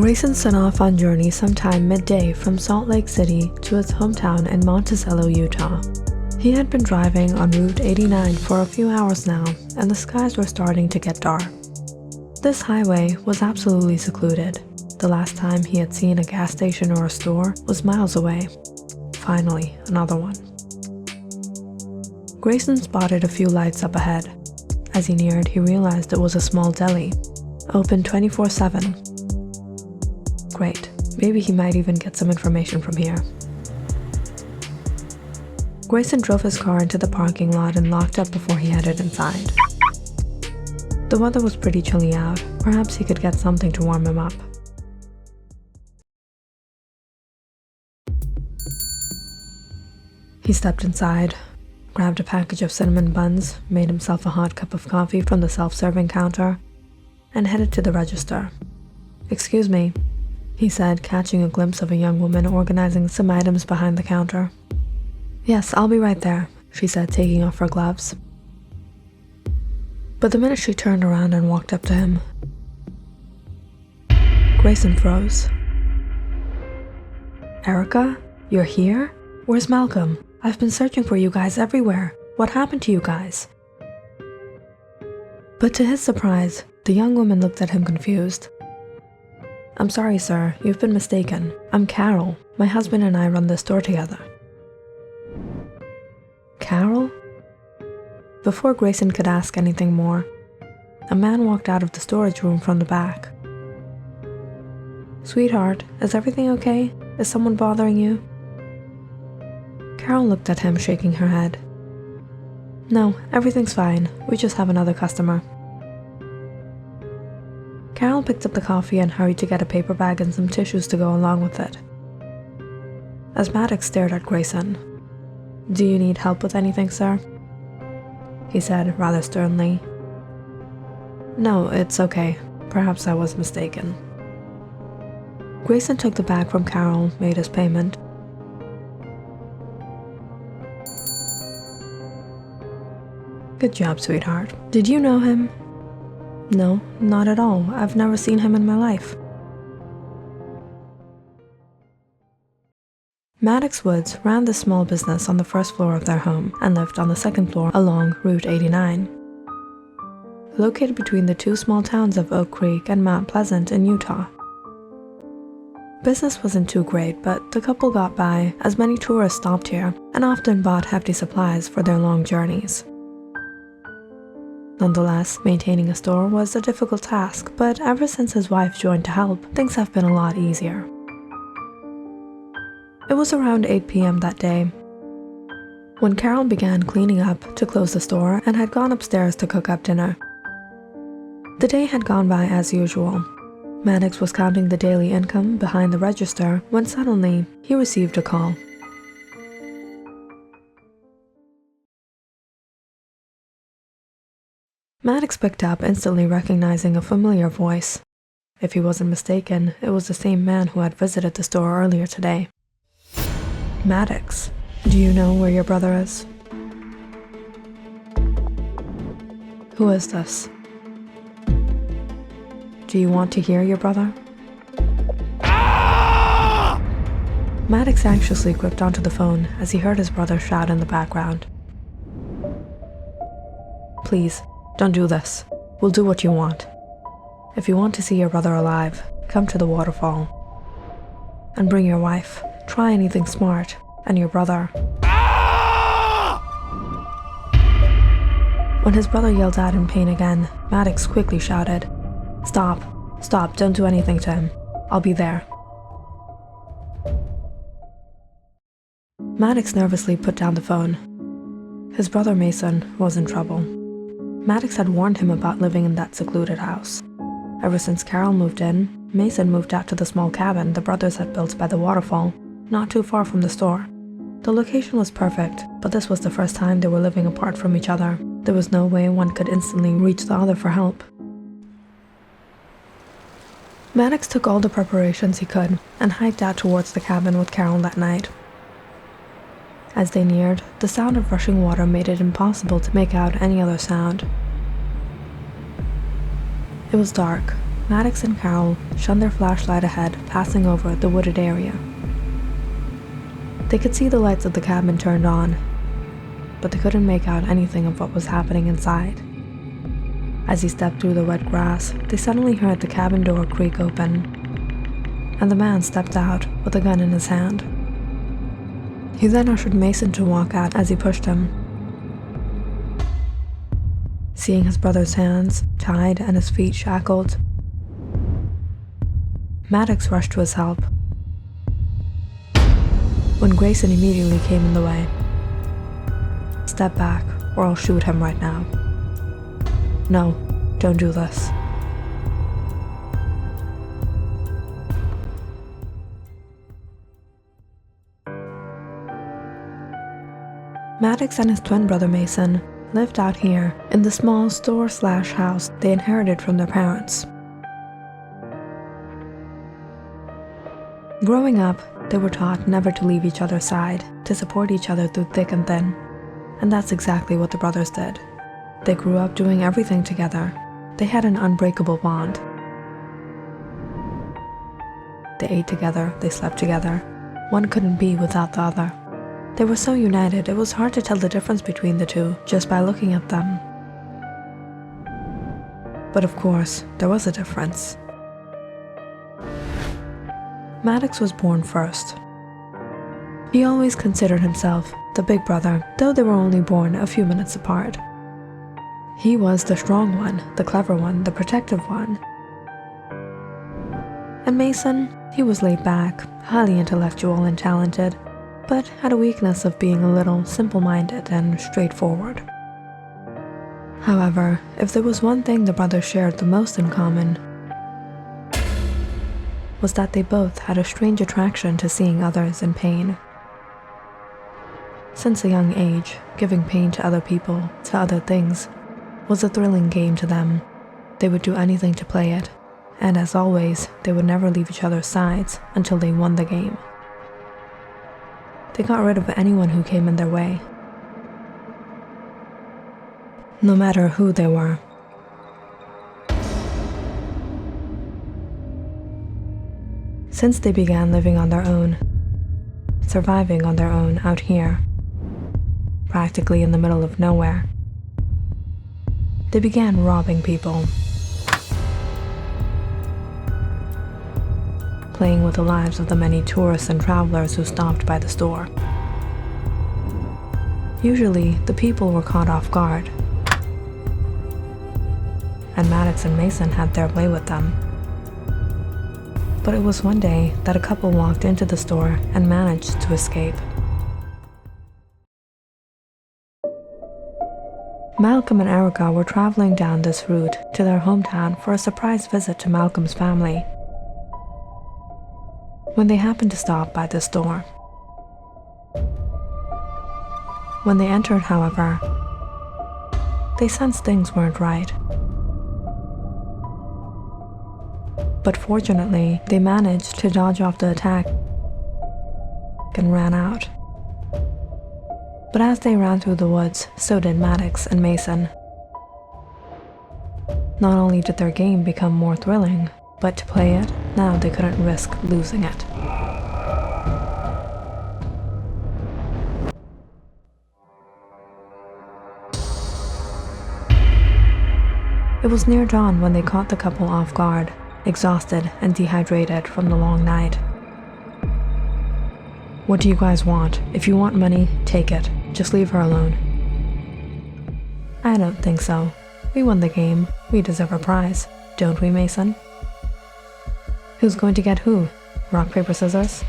Grayson set off on journey sometime midday from Salt Lake City to his hometown in Monticello, Utah. He had been driving on Route 89 for a few hours now, and the skies were starting to get dark. This highway was absolutely secluded. The last time he had seen a gas station or a store was miles away. Finally, another one. Grayson spotted a few lights up ahead. As he neared, he realized it was a small deli, open 24/7. Great, maybe he might even get some information from here. Grayson drove his car into the parking lot and locked up before he headed inside. The weather was pretty chilly out. Perhaps he could get something to warm him up. He stepped inside, grabbed a package of cinnamon buns, made himself a hot cup of coffee from the self-serving counter, and headed to the register. "Excuse me," he said, catching a glimpse of a young woman organizing some items behind the counter. "Yes, I'll be right there," she said, taking off her gloves. But the minute she turned around and walked up to him, Grayson froze. "Erica, you're here? Where's Malcolm? I've been searching for you guys everywhere. What happened to you guys?" But to his surprise, the young woman looked at him confused. "I'm sorry, sir, you've been mistaken. I'm Carol. My husband and I run this store together." Carol? Before Grayson could ask anything more, a man walked out of the storage room from the back. "Sweetheart, is everything okay? Is someone bothering you?" Carol looked at him, shaking her head. "No, everything's fine. We just have another customer." Carol picked up the coffee and hurried to get a paper bag and some tissues to go along with it. As Maddox stared at Grayson, "Do you need help with anything, sir?" he said rather sternly. "No, it's okay. Perhaps I was mistaken." Grayson took the bag from Carol, made his payment. "Good job, sweetheart. Did you know him?" "No, not at all. I've never seen him in my life." Maddox Woods ran this small business on the first floor of their home and lived on the second floor along Route 89. Located between the two small towns of Oak Creek and Mount Pleasant in Utah. Business wasn't too great, but the couple got by as many tourists stopped here and often bought hefty supplies for their long journeys. Nonetheless, maintaining a store was a difficult task, but ever since his wife joined to help, things have been a lot easier. It was around 8 p.m. that day when Carol began cleaning up to close the store and had gone upstairs to cook up dinner. The day had gone by as usual. Maddox was counting the daily income behind the register when suddenly he received a call. Maddox picked up, instantly recognizing a familiar voice. If he wasn't mistaken, it was the same man who had visited the store earlier today. "Maddox, do you know where your brother is?" "Who is this?" "Do you want to hear your brother?" Ah! Maddox anxiously gripped onto the phone as he heard his brother shout in the background. "Please, don't do this. We'll do what you want. If you want to see your brother alive, come to the waterfall. And bring your wife. Try anything smart. And your brother." Ah! When his brother yelled out in pain again, Maddox quickly shouted, "Stop. Stop. Don't do anything to him. I'll be there." Maddox nervously put down the phone. His brother Mason was in trouble. Maddox had warned him about living in that secluded house. Ever since Carol moved in, Mason moved out to the small cabin the brothers had built by the waterfall, not too far from the store. The location was perfect, but this was the first time they were living apart from each other. There was no way one could instantly reach the other for help. Maddox took all the preparations he could and hiked out towards the cabin with Carol that night. As they neared, the sound of rushing water made it impossible to make out any other sound. It was dark, Maddox and Carol shone their flashlight ahead, passing over the wooded area. They could see the lights of the cabin turned on, but they couldn't make out anything of what was happening inside. As he stepped through the wet grass, they suddenly heard the cabin door creak open, and the man stepped out with a gun in his hand. He then ushered Mason to walk out as he pushed him. Seeing his brother's hands tied and his feet shackled, Maddox rushed to his help, when Grayson immediately came in the way. "Step back, or I'll shoot him right now." "No, don't do this." Maddox and his twin brother Mason lived out here in the small store/house they inherited from their parents. Growing up, they were taught never to leave each other's side, to support each other through thick and thin, and that's exactly what the brothers did. They grew up doing everything together. They had an unbreakable bond. They ate together, they slept together. One couldn't be without the other. They were so united, it was hard to tell the difference between the two just by looking at them. But of course, there was a difference. Maddox was born first. He always considered himself the big brother, though they were only born a few minutes apart. He was the strong one, the clever one, the protective one. And Mason, he was laid back, highly intellectual and talented, but had a weakness of being a little simple-minded and straightforward. However, if there was one thing the brothers shared the most in common, was that they both had a strange attraction to seeing others in pain. Since a young age, giving pain to other people, to other things, was a thrilling game to them. They would do anything to play it, and as always, they would never leave each other's sides until they won the game. They got rid of anyone who came in their way, no matter who they were. Since they began living on their own, surviving on their own out here, practically in the middle of nowhere, they began robbing people, playing with the lives of the many tourists and travelers who stopped by the store. Usually, the people were caught off guard, and Maddox and Mason had their way with them. But it was one day that a couple walked into the store and managed to escape. Malcolm and Erica were traveling down this route to their hometown for a surprise visit to Malcolm's family, when they happened to stop by the store. When they entered, however, they sensed things weren't right. But fortunately, they managed to dodge off the attack and ran out. But as they ran through the woods, so did Maddox and Mason. Not only did their game become more thrilling, but to play it, now they couldn't risk losing it. It was near dawn when they caught the couple off guard, exhausted and dehydrated from the long night. "What do you guys want? If you want money, take it. Just leave her alone." "I don't think so. We won the game. We deserve a prize. Don't we, Mason?" "Who's going to get who? Rock, paper, scissors?"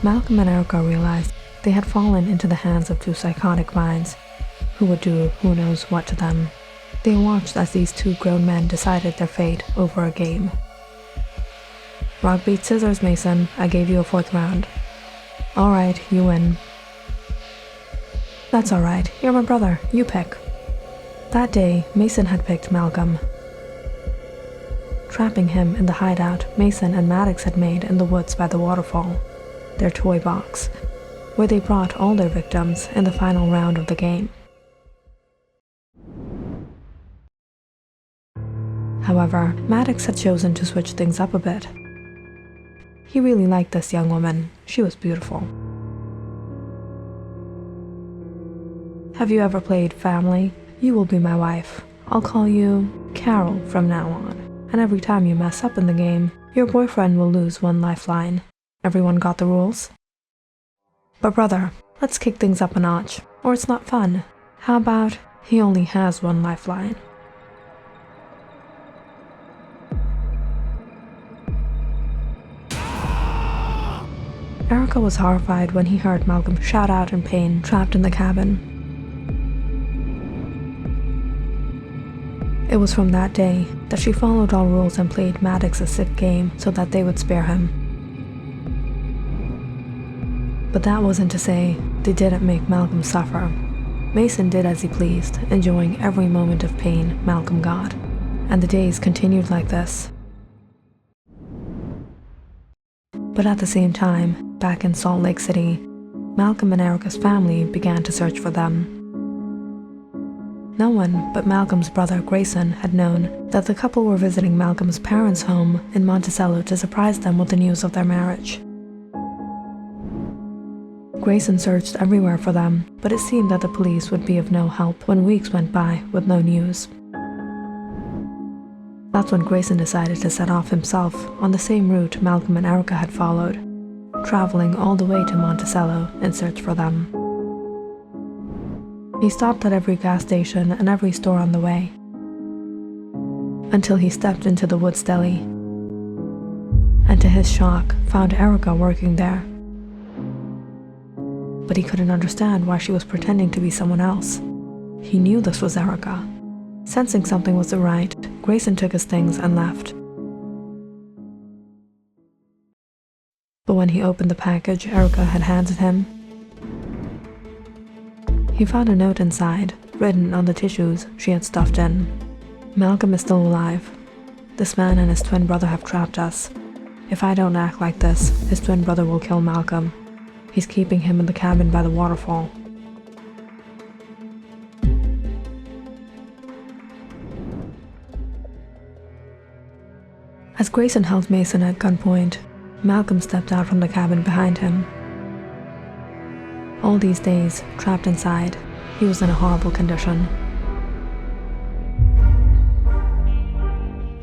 Malcolm and Erica realized they had fallen into the hands of two psychotic minds who would do who knows what to them. They watched as these two grown men decided their fate over a game. "Rock beat scissors, Mason. I gave you a 4th round." "All right, you win." "That's all right. You're my brother. You pick." That day, Mason had picked Malcolm. Trapping him in the hideout Mason and Maddox had made in the woods by the waterfall, their toy box, where they brought all their victims in the final round of the game. However, Maddox had chosen to switch things up a bit. He really liked this young woman. She was beautiful. Have you ever played Family? You will be my wife. I'll call you Carol from now on. And every time you mess up in the game, your boyfriend will lose one lifeline. Everyone got the rules? But brother, let's kick things up a notch, or it's not fun. How about he only has one lifeline? Erica was horrified when he heard Malcolm shout out in pain, trapped in the cabin. It was from that day that she followed all rules and played Maddox a sick game so that they would spare him. But that wasn't to say they didn't make Malcolm suffer. Mason did as he pleased, enjoying every moment of pain Malcolm got, and the days continued like this. But at the same time, back in Salt Lake City, Malcolm and Erica's family began to search for them. No one but Malcolm's brother Grayson had known that the couple were visiting Malcolm's parents' home in Monticello to surprise them with the news of their marriage. Grayson searched everywhere for them, but it seemed that the police would be of no help when weeks went by with no news. That's when Grayson decided to set off himself on the same route Malcolm and Erica had followed, traveling all the way to Monticello in search for them. He stopped at every gas station and every store on the way, until he stepped into the Woods Deli, and to his shock, found Erica working there. But he couldn't understand why she was pretending to be someone else. He knew this was Erica. Sensing something wasn't right, Grayson took his things and left. But when he opened the package Erica had handed him, he found a note inside, written on the tissues she had stuffed in. Malcolm is still alive. This man and his twin brother have trapped us. If I don't act like this, his twin brother will kill Malcolm. He's keeping him in the cabin by the waterfall. As Grayson held Mason at gunpoint, Malcolm stepped out from the cabin behind him. All these days, trapped inside, he was in a horrible condition.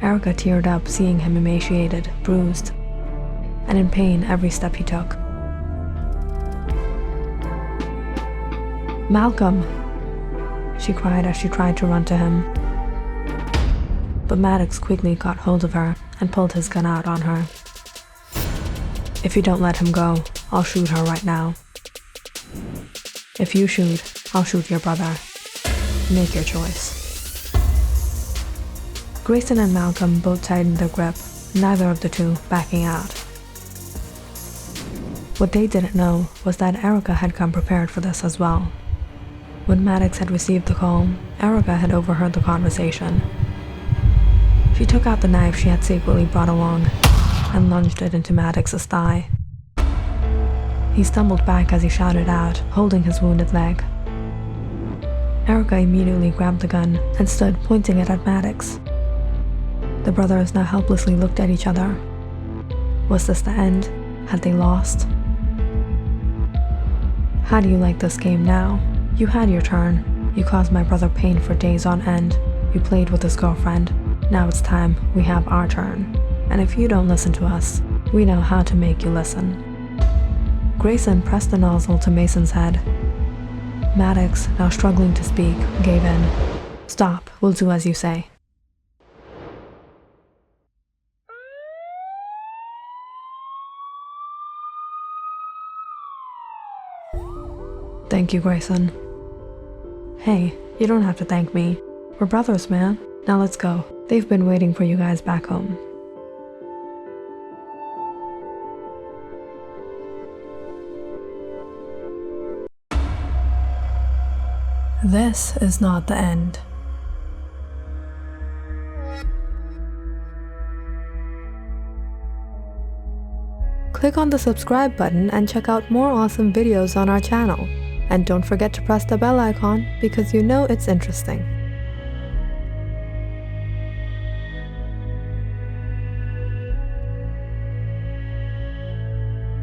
Erica teared up seeing him emaciated, bruised, and in pain every step he took. "Malcolm!" she cried as she tried to run to him. But Maddox quickly got hold of her and pulled his gun out on her. "If you don't let him go, I'll shoot her right now. If you shoot, I'll shoot your brother. Make your choice." Grayson and Malcolm both tightened their grip, neither of the two backing out. What they didn't know was that Erica had come prepared for this as well. When Maddox had received the call, Erica had overheard the conversation. She took out the knife she had secretly brought along and lunged it into Maddox's thigh. He stumbled back as he shouted out, holding his wounded leg. Erica immediately grabbed the gun and stood pointing it at Maddox. The brothers now helplessly looked at each other. Was this the end? Had they lost? "How do you like this game now? You had your turn. You caused my brother pain for days on end. You played with his girlfriend. Now it's time we have our turn. And if you don't listen to us, we know how to make you listen." Grayson pressed the nozzle to Mason's head. Maddox, now struggling to speak, gave in. "Stop, we'll do as you say." "Thank you, Grayson." "Hey, you don't have to thank me. We're brothers, man. Now let's go. They've been waiting for you guys back home." This is not the end. Click on the subscribe button and check out more awesome videos on our channel. And don't forget to press the bell icon because you know it's interesting.